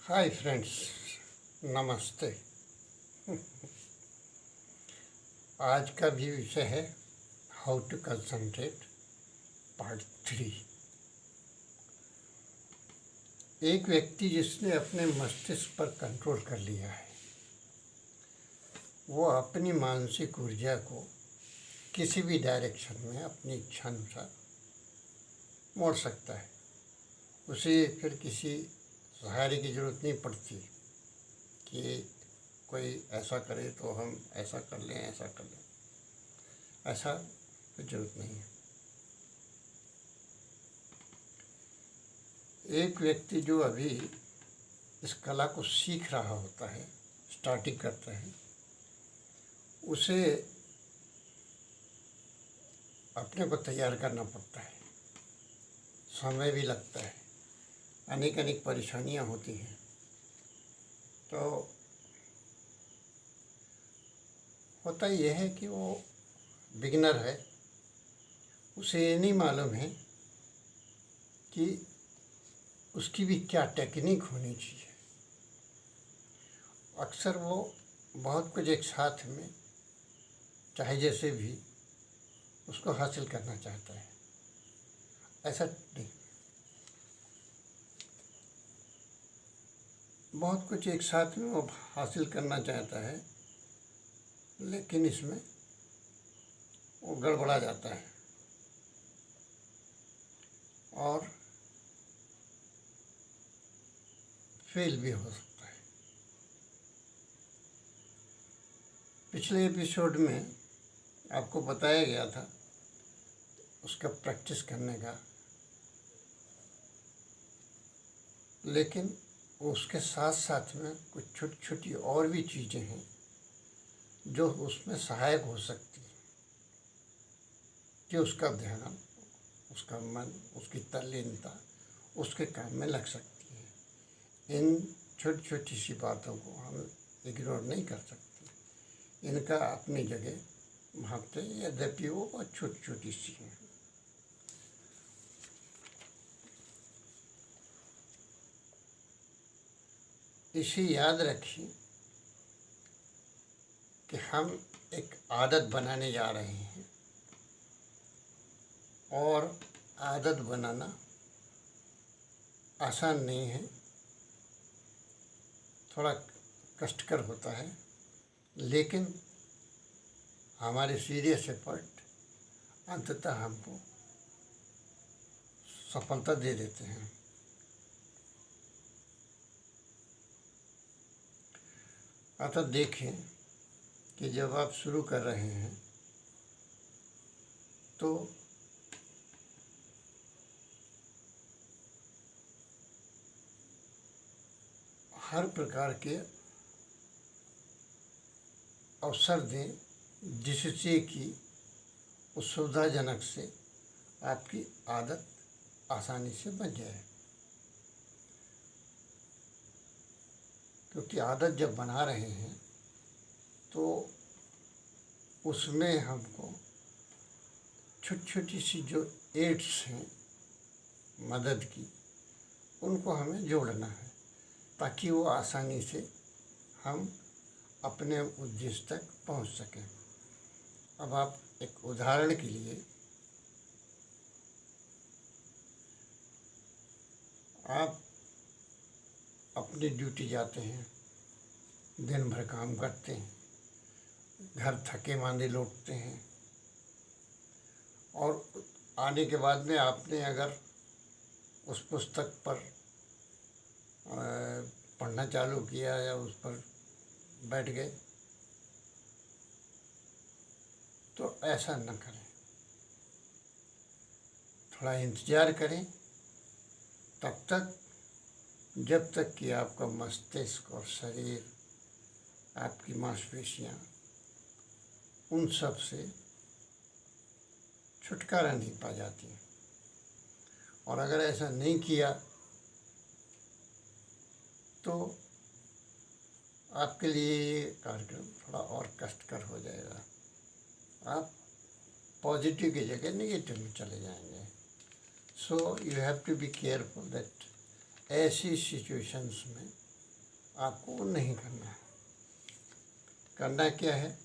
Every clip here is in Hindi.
हाय फ्रेंड्स, नमस्ते। आज का भी विषय है हाउ टू कंसंट्रेट पार्ट 3। एक व्यक्ति जिसने अपने मस्तिष्क पर कंट्रोल कर लिया है वो अपनी मानसिक ऊर्जा को किसी भी डायरेक्शन में अपनी इच्छा अनुसार मोड़ सकता है। उसे फिर किसी सहारे की ज़रूरत नहीं पड़ती कि कोई ऐसा करे तो हम ऐसा कर लें, ऐसा कर लें। ऐसा कोई ज़रूरत नहीं है। एक व्यक्ति जो अभी इस कला को सीख रहा होता है, स्टार्टिंग करता है, उसे अपने को तैयार करना पड़ता है। समय भी लगता है, अनेक अनेक परेशानियां होती हैं। तो होता यह है कि वो बिगिनर है, उसे ये नहीं मालूम है कि उसकी भी क्या टेक्निक होनी चाहिए। अक्सर वो बहुत कुछ एक साथ में चाहे जैसे भी उसको हासिल करना चाहता है। ऐसा नहीं, बहुत कुछ एक साथ में वो हासिल करना चाहता है, लेकिन इसमें वो गड़बड़ा जाता है और फेल भी हो सकता है। पिछले एपिसोड में आपको बताया गया था उसका प्रैक्टिस करने का, लेकिन उसके साथ साथ में कुछ छोटी छोटी और भी चीज़ें हैं जो उसमें सहायक हो सकती हैं कि उसका ध्यान, उसका मन, उसकी तल्लीनता उसके काम में लग सकती है। इन छोटी छोटी सी बातों को हम इग्नोर नहीं कर सकते। इनका अपनी जगह महत्व है, यद्यपि वो बहुत छोटी छोटी सी हैं। इसे याद रखिए कि हम एक आदत बनाने जा रहे हैं और आदत बनाना आसान नहीं है, थोड़ा कष्टकर होता है, लेकिन हमारे सीरियस एफर्ट अंततः हमको सफलता दे देते हैं। अतः देखें कि जब आप शुरू कर रहे हैं तो हर प्रकार के अवसर दें जिससे कि उस सुविधाजनक से आपकी आदत आसानी से बन जाए। क्योंकि आदत जब बना रहे हैं तो उसमें हमको छोटी छोटी सी जो एड्स हैं मदद की, उनको हमें जोड़ना है ताकि वो आसानी से हम अपने उद्देश्य तक पहुंच सकें। अब आप एक उदाहरण के लिए, आप अपनी ड्यूटी जाते हैं, दिन भर काम करते हैं, घर थके मांदे लौटते हैं और आने के बाद में आपने अगर उस पुस्तक पर पढ़ना चालू किया या उस पर बैठ गए, तो ऐसा न करें। थोड़ा इंतज़ार करें तब तक जब तक कि आपका मस्तिष्क और शरीर, आपकी मांसपेशियां उन सब से छुटकारा नहीं पा जाती। और अगर ऐसा नहीं किया तो आपके लिए ये कार्यक्रम थोड़ा और कष्टकर हो जाएगा। आप पॉजिटिव की जगह नेगेटिव में चले जाएंगे। So you have to be careful that ऐसी सिचुएशंस में आपको वो नहीं करना है। करना क्या है,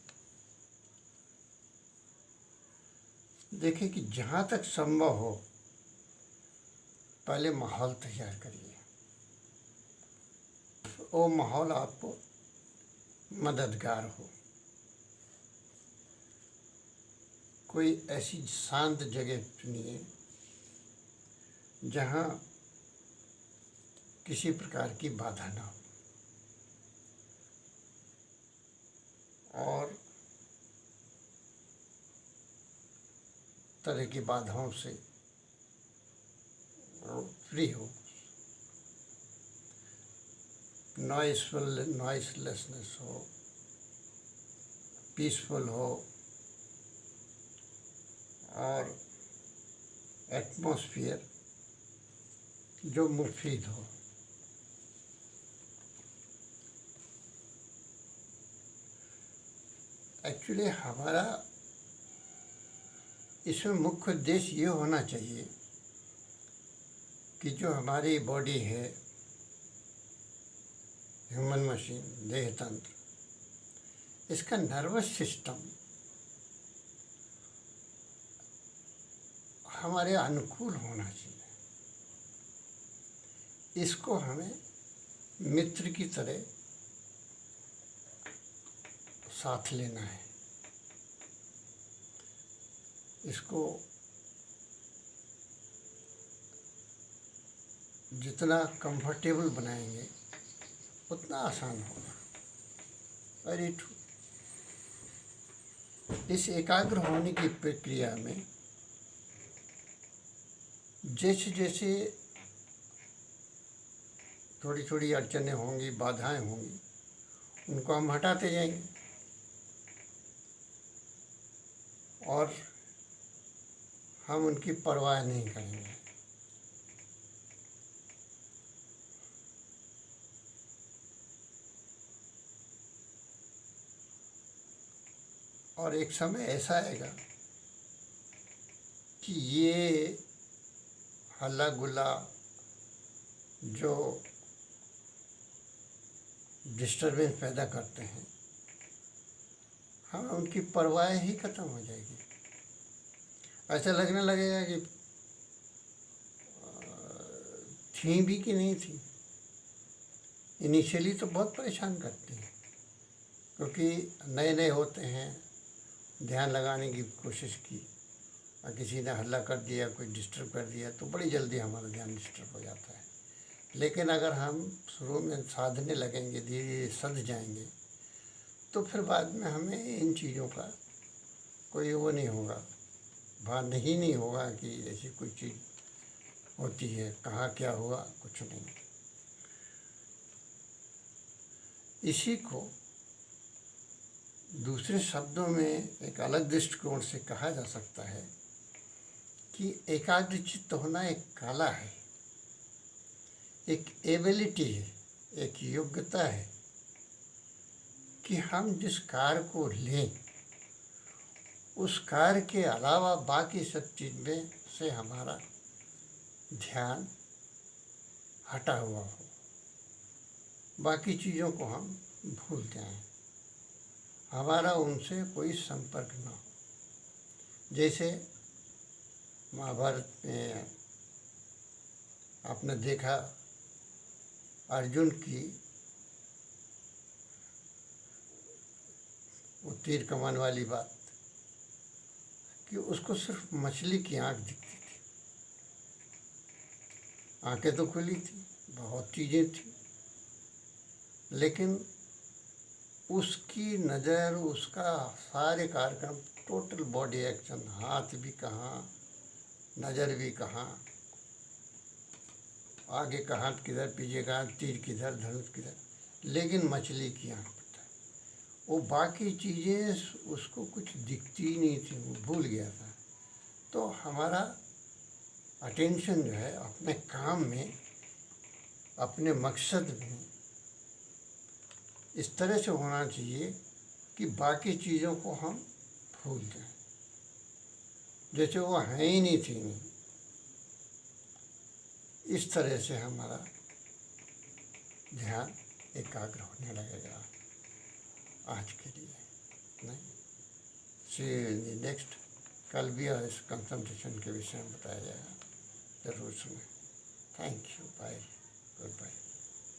देखिए कि जहाँ तक संभव हो पहले माहौल तैयार करिए। वो माहौल आपको मददगार हो। कोई ऐसी शांत जगह चुनिए जहाँ किसी प्रकार की बाधा ना हो, और तरह की बाधाओं से फ्री हो। नॉइसलेसनेस हो, पीसफुल हो, और एटमॉस्फेयर जो मुफीद हो। एक्चुअली हमारा इसमें मुख्य उद्देश्य ये होना चाहिए कि जो हमारी बॉडी है, ह्यूमन मशीन, देह तंत्र, इसका नर्वस सिस्टम हमारे अनुकूल होना चाहिए। इसको हमें मित्र की तरह साथ लेना है। इसको जितना कंफर्टेबल बनाएंगे उतना आसान होगा। Very true. इस एकाग्र होने की प्रक्रिया में जैसे जैसे थोड़ी थोड़ी अड़चनें होंगी, बाधाएं होंगी, उनको हम हटाते जाएंगे और हम उनकी परवाह नहीं करेंगे। और एक समय ऐसा आएगा कि ये हल्ला गुल्ला जो डिस्टरबेंस पैदा करते हैं, हम उनकी परवाह ही खत्म हो जाएगी। ऐसा लगने लगेगा कि थी भी कि नहीं थी। इनिशियली तो बहुत परेशान करती हैं, क्योंकि नए नए होते हैं, ध्यान लगाने की कोशिश की और किसी ने हल्ला कर दिया, कोई डिस्टर्ब कर दिया, तो बड़ी जल्दी हमारा ध्यान डिस्टर्ब हो जाता है। लेकिन अगर हम शुरू में साधने लगेंगे, धीरे धीरे सध जाएंगे, तो फिर बाद में हमें इन चीज़ों का कोई वो नहीं होगा, भान ही नहीं होगा कि ऐसी कोई चीज़ होती है, कहाँ क्या हुआ, कुछ नहीं। इसी को दूसरे शब्दों में एक अलग दृष्टिकोण से कहा जा सकता है कि एकाग्रचित्त होना एक कला है, एक एबिलिटी है, एक योग्यता है कि हम जिस कार्य को लें उस कार्य के अलावा बाकी सब चीज़ें से हमारा ध्यान हटा हुआ हो, बाकी चीज़ों को हम भूल जाएं, हमारा उनसे कोई संपर्क ना हो। जैसे महाभारत में आपने देखा अर्जुन की वो तीर कमान वाली बात कि उसको सिर्फ मछली की आँख दिखती थी। आँखें तो खुली थी, बहुत चीज़ें थी, लेकिन उसकी नज़र, उसका सारे कार्यक्रम, टोटल बॉडी एक्शन, हाथ भी कहाँ, नज़र भी कहाँ, आगे का हाथ किधर, पीछे का हाथ, तीर किधर, धनुष किधर, लेकिन मछली की आँख पर था। वो बाकी चीज़ें उसको कुछ दिखती ही नहीं थी, वो भूल गया था। तो हमारा अटेंशन जो है अपने काम में, अपने मकसद में इस तरह से होना चाहिए कि बाकी चीज़ों को हम भूल जाएं, जैसे वो है ही नहीं थी। नहीं, इस तरह से हमारा ध्यान एकाग्र होने लगेगा आज के लिए। नहीं, सी नेक्स्ट, कल भी इस कंसंट्रेशन के विषय में बताया जाएगा, जरूर सुने। Thank you, bye, good bye.